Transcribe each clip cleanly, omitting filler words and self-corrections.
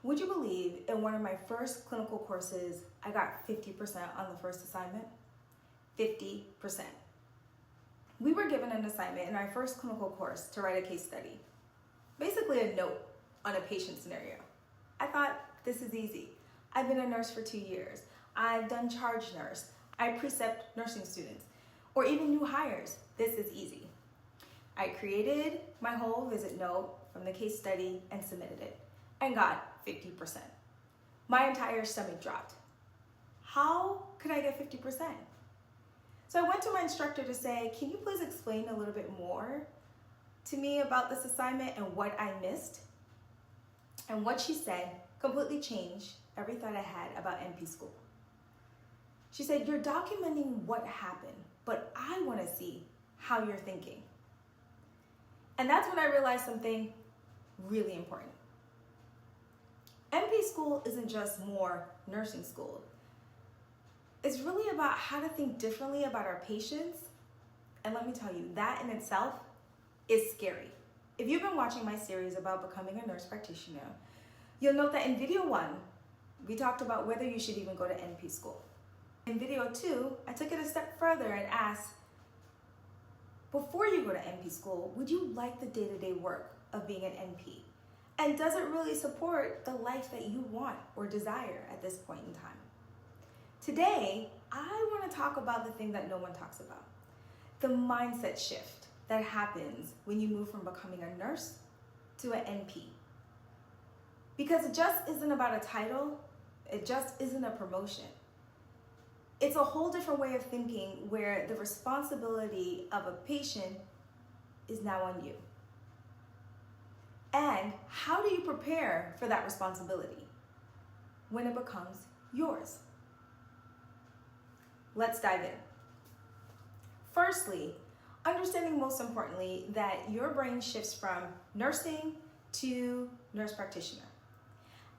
Would you believe in one of my first clinical courses, I got 50% on the first assignment? 50%. We were given an assignment in our first clinical course to write a case study. Basically a note on a patient scenario. I thought, this is easy. I've been a nurse for 2 years. I've done charge nurse. I precept nursing students, or even new hires. This is easy. I created my whole visit note from the case study and submitted it and got 50%. My entire stomach dropped. How could I get 50%? So I went to my instructor to say, can you please explain a little bit more to me about this assignment and what I missed? And what she said completely changed every thought I had about NP school. She said, you're documenting what happened, but I want to see how you're thinking. And that's when I realized something really important. NP school isn't just more nursing school. It's really about how to think differently about our patients. And let me tell you, that in itself is scary. If you've been watching my series about becoming a nurse practitioner, you'll note that in video 1, we talked about whether you should even go to NP school. In video 2, I took it a step further and asked, before you go to NP school, would you like the day-to-day work of being an NP? And does it really support the life that you want or desire at this point in time? Today, I want to talk about the thing that no one talks about, the mindset shift that happens when you move from becoming a nurse to an NP. Because it just isn't about a title, it just isn't a promotion. It's a whole different way of thinking where the responsibility of a patient is now on you. And how do you prepare for that responsibility when it becomes yours? Let's dive in. Firstly, understanding most importantly that your brain shifts from nursing to nurse practitioner.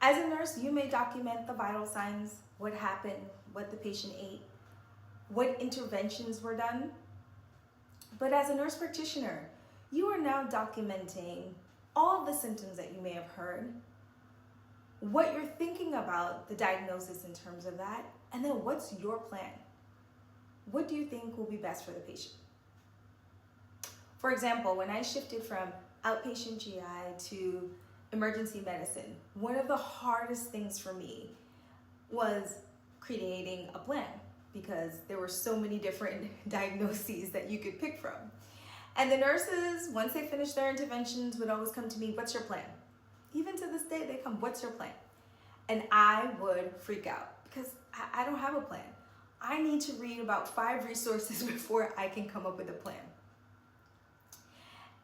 As a nurse, you may document the vital signs, what happened, what the patient ate, what interventions were done. But as a nurse practitioner, you are now documenting all of the symptoms that you may have heard, what you're thinking about the diagnosis in terms of that, and then what's your plan? What do you think will be best for the patient? For example, when I shifted from outpatient GI to emergency medicine, one of the hardest things for me was creating a plan because there were so many different diagnoses that you could pick from. And the nurses, once they finished their interventions, would always come to me, what's your plan? Even to this day, they come, what's your plan? And I would freak out because I don't have a plan. I need to read about 5 resources before I can come up with a plan.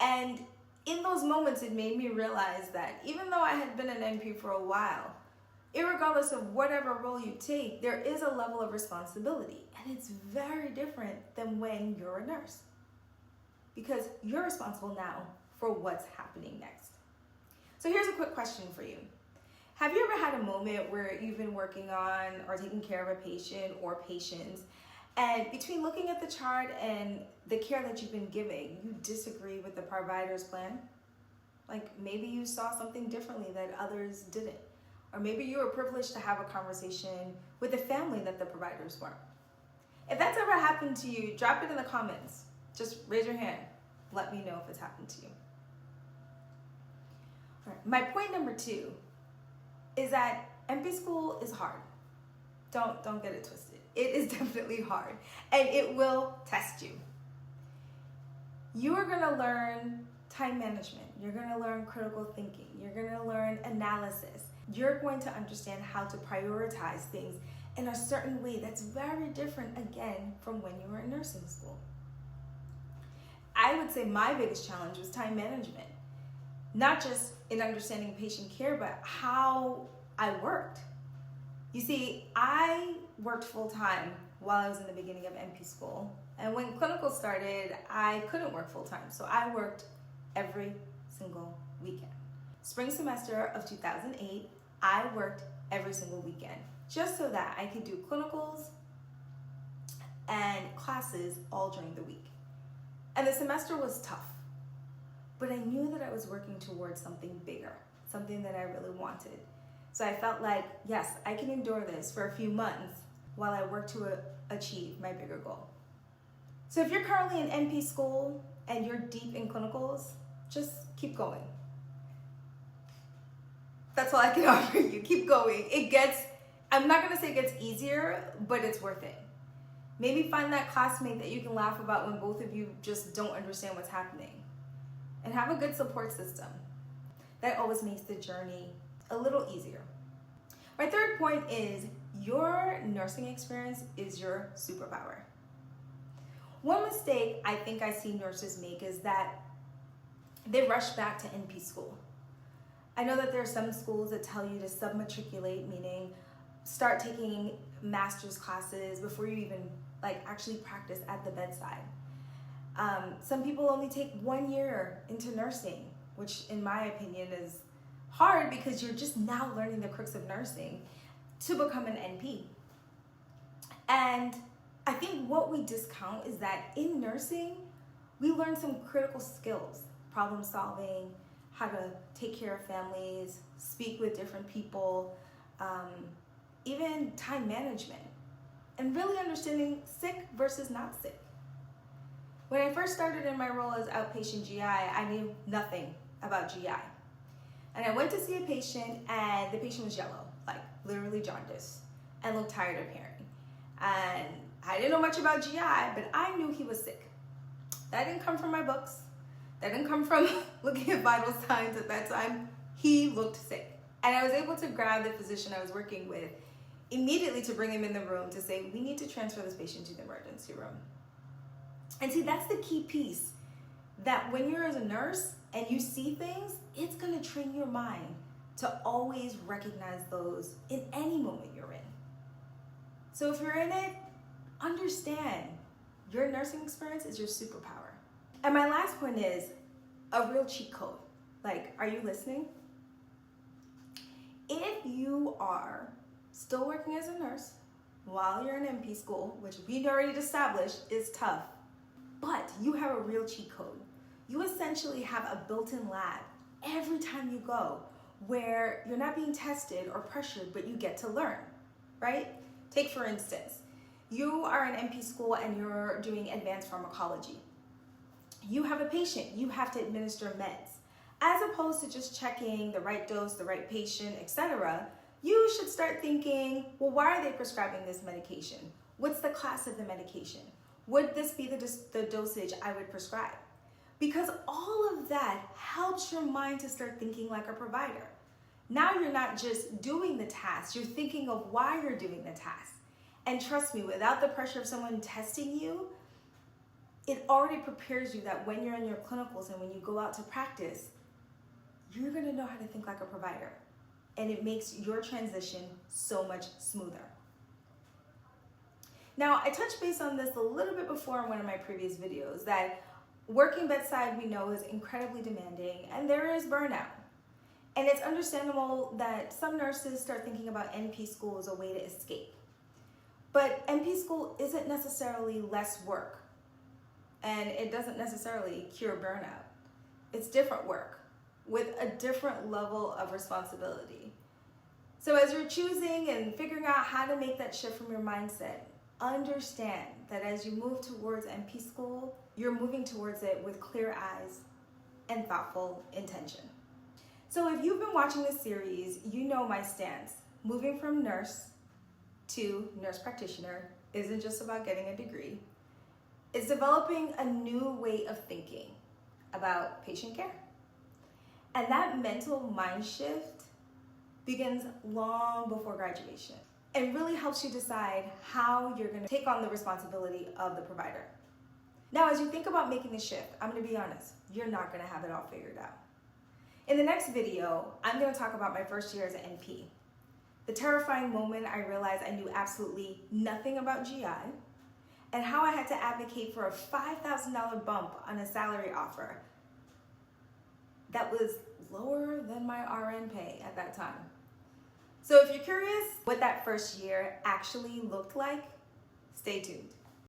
And in those moments, it made me realize that even though I had been an NP for a while, irregardless of whatever role you take, there is a level of responsibility. And it's very different than when you're a nurse, because you're responsible now for what's happening next. So here's a quick question for you. Have you ever had a moment where you've been working on or taking care of a patient or patients, and between looking at the chart and the care that you've been giving, you disagree with the provider's plan? Like maybe you saw something differently that others didn't. Or maybe you were privileged to have a conversation with a family that the providers weren't. If that's ever happened to you, drop it in the comments. Just raise your hand. Let me know if it's happened to you. All right. My point number 2 is that NP school is hard. Don't get it twisted. It is definitely hard, and it will test you. You are gonna learn time management. You're gonna learn critical thinking. You're gonna learn analysis. You're going to understand how to prioritize things in a certain way that's very different, again, from when you were in nursing school. I would say my biggest challenge was time management. Not just in understanding patient care, but how I worked. You see, I worked full-time while I was in the beginning of NP school. And when clinical started, I couldn't work full-time. So I worked every single weekend. Spring semester of 2008, I worked every single weekend just so that I could do clinicals and classes all during the week. And the semester was tough, but I knew that I was working towards something bigger, something that I really wanted. So I felt like, yes, I can endure this for a few months while I work to achieve my bigger goal. So if you're currently in NP school and you're deep in clinicals, just keep going. That's all I can offer you. Keep going. I'm not gonna say it gets easier, but it's worth it. Maybe find that classmate that you can laugh about when both of you just don't understand what's happening. And have a good support system. That always makes the journey a little easier. My third point is your nursing experience is your superpower. One mistake I think I see nurses make is that they rush back to NP school. I know that there are some schools that tell you to submatriculate, meaning start taking master's classes before you even actually practice at the bedside. Some people only take 1 year into nursing, which in my opinion is hard because you're just now learning the crux of nursing to become an NP. And I think what we discount is that in nursing, we learn some critical skills, problem solving, how to take care of families, speak with different people, even time management, and really understanding sick versus not sick. When I first started in my role as outpatient GI, I knew nothing about GI. And I went to see a patient and the patient was yellow, literally jaundice, and looked tired of hearing. And I didn't know much about GI, but I knew he was sick. That didn't come from my books. That didn't come from looking at vital signs at that time. He looked sick. And I was able to grab the physician I was working with immediately to bring him in the room to say, we need to transfer this patient to the emergency room. And see, that's the key piece, that when you're as a nurse and you see things, it's gonna train your mind to always recognize those in any moment you're in. So if you're in it, understand your nursing experience is your superpower. And my last point is a real cheat code. Are you listening? If you are still working as a nurse while you're in NP school, which we've already established is tough, but you have a real cheat code. You essentially have a built-in lab every time you go where you're not being tested or pressured, but you get to learn, right? Take for instance, you are in NP school and you're doing advanced pharmacology. You have a patient, you have to administer meds. As opposed to just checking the right dose, the right patient, etc., you should start thinking, well, why are they prescribing this medication? What's the class of the medication? Would this be the dosage I would prescribe? Because all of that helps your mind to start thinking like a provider. Now you're not just doing the task, you're thinking of why you're doing the task. And trust me, without the pressure of someone testing you, it already prepares you that when you're in your clinicals and when you go out to practice, you're gonna know how to think like a provider. And it makes your transition so much smoother. Now, I touched base on this a little bit before in one of my previous videos, that working bedside we know is incredibly demanding and there is burnout. And it's understandable that some nurses start thinking about NP school as a way to escape. But NP school isn't necessarily less work, and it doesn't necessarily cure burnout. It's different work with a different level of responsibility. So as you're choosing and figuring out how to make that shift from your mindset, understand that as you move towards NP school, you're moving towards it with clear eyes and thoughtful intention. So if you've been watching this series, you know my stance. Moving from nurse to nurse practitioner isn't just about getting a degree. It's developing a new way of thinking about patient care. And that mental mind shift begins long before graduation and really helps you decide how you're going to take on the responsibility of the provider. Now, as you think about making the shift, I'm going to be honest, you're not going to have it all figured out. In the next video, I'm going to talk about my first year as an NP. The terrifying moment I realized I knew absolutely nothing about GI, and how I had to advocate for a $5,000 bump on a salary offer that was lower than my RN pay at that time. So if you're curious what that first year actually looked like, stay tuned.